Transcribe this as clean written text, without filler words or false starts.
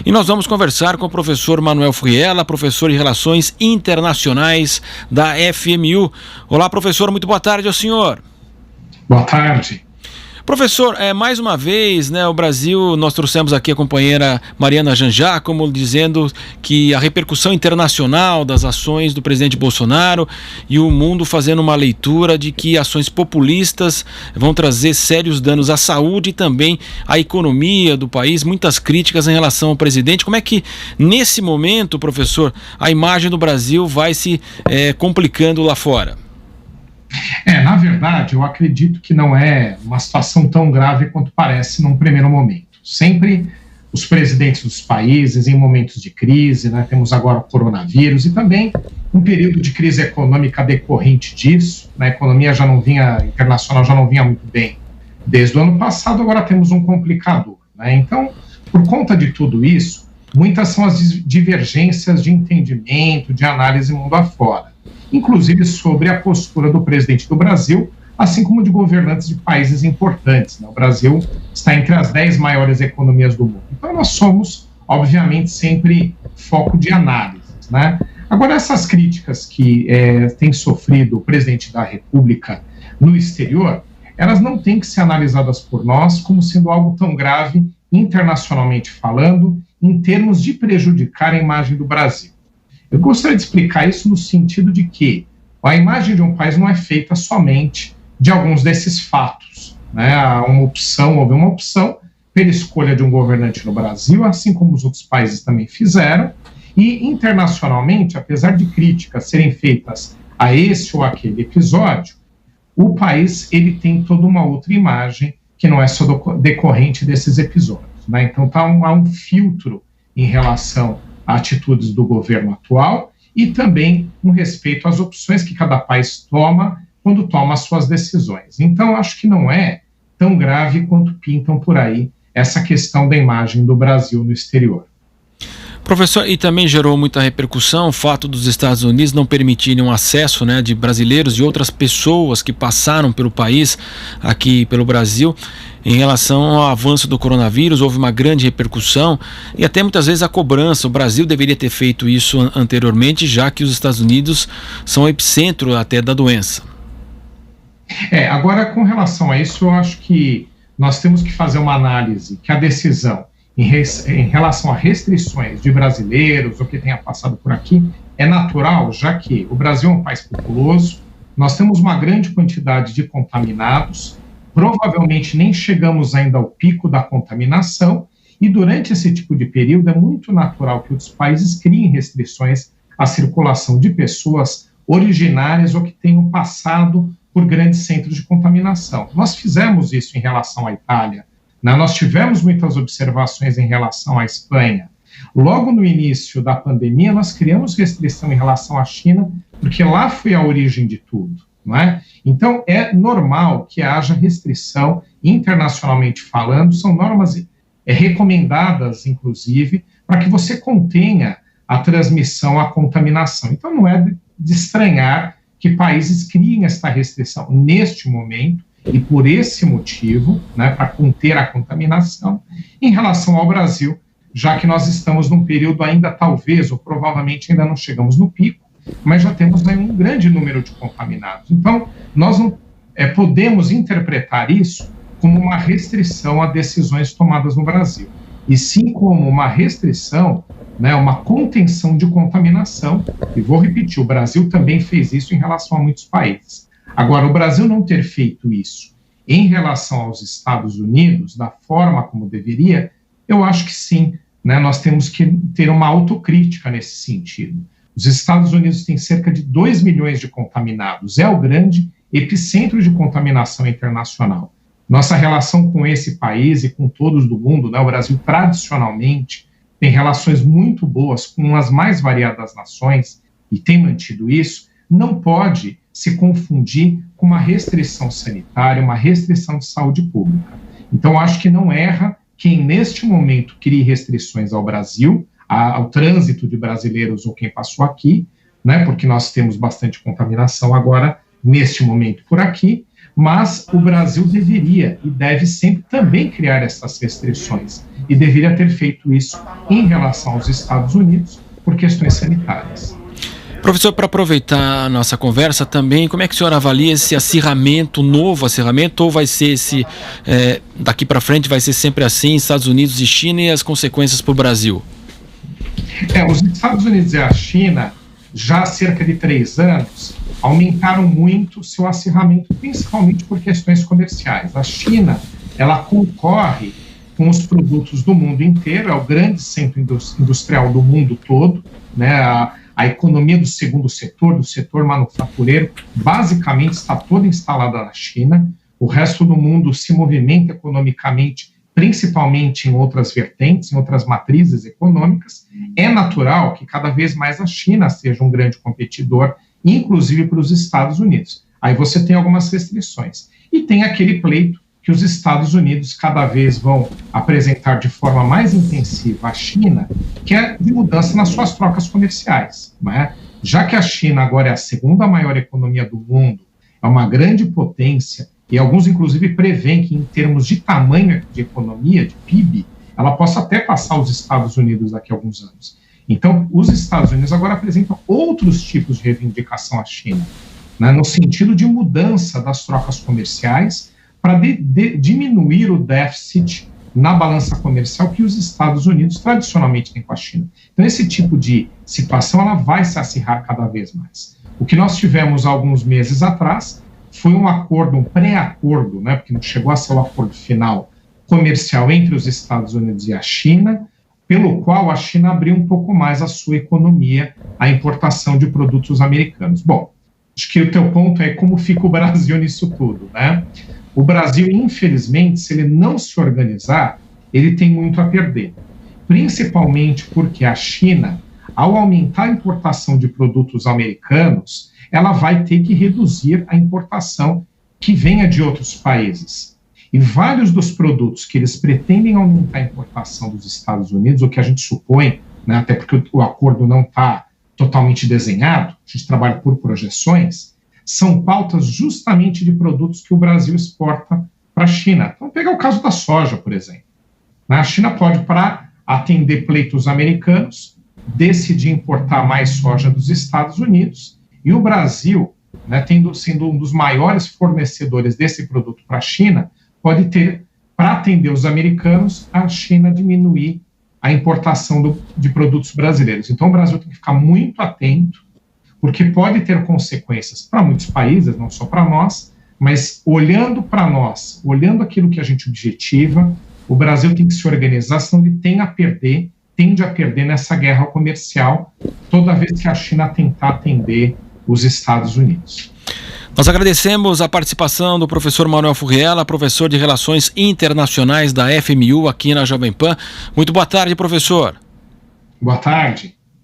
E nós vamos conversar com o professor Manuel Friella, professor em Relações Internacionais da FMU. Olá, professor, muito boa tarde ao senhor. Boa tarde. Professor, mais uma vez, o Brasil, nós trouxemos aqui a companheira Mariana Jangiacomo dizendo que a repercussão internacional das ações do presidente Bolsonaro e o mundo fazendo uma leitura de que ações populistas vão trazer sérios danos à saúde e também à economia do país, muitas críticas em relação ao presidente. Como é que, nesse momento, professor, a imagem do Brasil vai se complicando lá fora? Na verdade, eu acredito que não é uma situação tão grave quanto parece num primeiro momento. Sempre os presidentes dos países, em momentos de crise, temos agora o coronavírus e também um período de crise econômica decorrente disso, a economia internacional já não vinha muito bem desde o ano passado, agora temos um complicador. Então, por conta de tudo isso, muitas são as divergências de entendimento, de análise mundo afora, inclusive sobre a postura do presidente do Brasil, assim como de governantes de países importantes. O Brasil está entre as 10 maiores economias do mundo. Então, nós somos, obviamente, sempre foco de análises. Agora, essas críticas que tem sofrido o presidente da República no exterior, elas não têm que ser analisadas por nós como sendo algo tão grave, internacionalmente falando, em termos de prejudicar a imagem do Brasil. Eu gostaria de explicar isso no sentido de que a imagem de um país não é feita somente de alguns desses fatos. Houve uma opção pela escolha de um governante no Brasil, assim como os outros países também fizeram, e internacionalmente, apesar de críticas serem feitas a esse ou aquele episódio, o país ele tem toda uma outra imagem que não é só decorrente desses episódios. Então há um filtro em relação atitudes do governo atual e também um respeito às opções que cada país toma quando toma as suas decisões. Então, acho que não é tão grave quanto pintam por aí essa questão da imagem do Brasil no exterior. Professor, e também gerou muita repercussão o fato dos Estados Unidos não permitirem um acesso de brasileiros e outras pessoas que passaram pelo país, aqui pelo Brasil, em relação ao avanço do coronavírus. Houve uma grande repercussão e até muitas vezes a cobrança. O Brasil deveria ter feito isso anteriormente, já que os Estados Unidos são o epicentro até da doença. Agora, com relação a isso, eu acho que nós temos que fazer uma análise que a decisão em relação a restrições de brasileiros ou que tenha passado por aqui é natural, já que o Brasil é um país populoso, nós temos uma grande quantidade de contaminados, provavelmente nem chegamos ainda ao pico da contaminação, e durante esse tipo de período é muito natural que outros países criem restrições à circulação de pessoas originárias ou que tenham passado por grandes centros de contaminação. Nós fizemos isso em relação à Itália, nós tivemos muitas observações em relação à Espanha. Logo no início da pandemia, nós criamos restrição em relação à China, porque lá foi a origem de tudo. Então, é normal que haja restrição, internacionalmente falando, são normas recomendadas, inclusive, para que você contenha a transmissão, a contaminação. Então, não é de estranhar que países criem esta restrição neste momento, e por esse motivo, para conter a contaminação, em relação ao Brasil, já que nós estamos num período ainda talvez, ou provavelmente ainda não chegamos no pico, mas já temos um grande número de contaminados. Então, nós não podemos interpretar isso como uma restrição a decisões tomadas no Brasil, e sim como uma restrição, uma contenção de contaminação, e vou repetir, o Brasil também fez isso em relação a muitos países. Agora, o Brasil não ter feito isso em relação aos Estados Unidos, da forma como deveria, eu acho que sim, nós temos que ter uma autocrítica nesse sentido. Os Estados Unidos têm cerca de 2 milhões de contaminados, é o grande epicentro de contaminação internacional. Nossa relação com esse país e com todos do mundo, o Brasil tradicionalmente tem relações muito boas com as mais variadas nações e tem mantido isso, não pode se confundir com uma restrição sanitária, uma restrição de saúde pública. Então, acho que não erra quem, neste momento, crie restrições ao Brasil, ao trânsito de brasileiros ou quem passou aqui, porque nós temos bastante contaminação agora, neste momento, por aqui, mas o Brasil deveria e deve sempre também criar essas restrições, e deveria ter feito isso em relação aos Estados Unidos por questões sanitárias. Professor, para aproveitar a nossa conversa também, como é que o senhor avalia esse acirramento, novo acirramento, ou vai ser daqui para frente vai ser sempre assim, Estados Unidos e China, e as consequências para o Brasil? Os Estados Unidos e a China, já há cerca de 3 anos, aumentaram muito o seu acirramento, principalmente por questões comerciais. A China, ela concorre com os produtos do mundo inteiro, é o grande centro industrial do mundo todo, né? A economia do segundo setor, do setor manufatureiro, basicamente está toda instalada na China. O resto do mundo se movimenta economicamente, principalmente em outras vertentes, em outras matrizes econômicas. É natural que cada vez mais a China seja um grande competidor, inclusive para os Estados Unidos. Aí você tem algumas restrições. E tem aquele pleito que os Estados Unidos cada vez vão apresentar de forma mais intensiva à China, que é de mudança nas suas trocas comerciais, né? Já que a China agora é a segunda maior economia do mundo, é uma grande potência, e alguns inclusive prevêem que em termos de tamanho de economia, de PIB, ela possa até passar os Estados Unidos daqui a alguns anos. Então, os Estados Unidos agora apresentam outros tipos de reivindicação à China, né, no sentido de mudança das trocas comerciais, para diminuir o déficit na balança comercial que os Estados Unidos tradicionalmente têm com a China. Então, esse tipo de situação ela vai se acirrar cada vez mais. O que nós tivemos há alguns meses atrás foi um acordo, um pré-acordo, né, porque não chegou a ser o acordo final comercial entre os Estados Unidos e a China, pelo qual a China abriu um pouco mais a sua economia à importação de produtos americanos. Bom, acho que o teu ponto é como fica o Brasil nisso tudo, né? O Brasil, infelizmente, se ele não se organizar, ele tem muito a perder. Principalmente porque a China, ao aumentar a importação de produtos americanos, ela vai ter que reduzir a importação que venha de outros países. E vários dos produtos que eles pretendem aumentar a importação dos Estados Unidos, o que a gente supõe, né, até porque o acordo não está totalmente desenhado, a gente trabalha por projeções, são pautas justamente de produtos que o Brasil exporta para a China. Vamos pegar o caso da soja, por exemplo. A China pode, para atender pleitos americanos, decidir importar mais soja dos Estados Unidos, e o Brasil, né, sendo um dos maiores fornecedores desse produto para a China, pode ter, para atender os americanos, a China diminuir a importação de produtos brasileiros. Então o Brasil tem que ficar muito atento, porque pode ter consequências para muitos países, não só para nós, mas olhando para nós, olhando aquilo que a gente objetiva, o Brasil tem que se organizar, senão ele tende a perder nessa guerra comercial, toda vez que a China tentar atender os Estados Unidos. Nós agradecemos a participação do professor Manuel Furriela, professor de Relações Internacionais da FMU aqui na Jovem Pan. Muito boa tarde, professor. Boa tarde.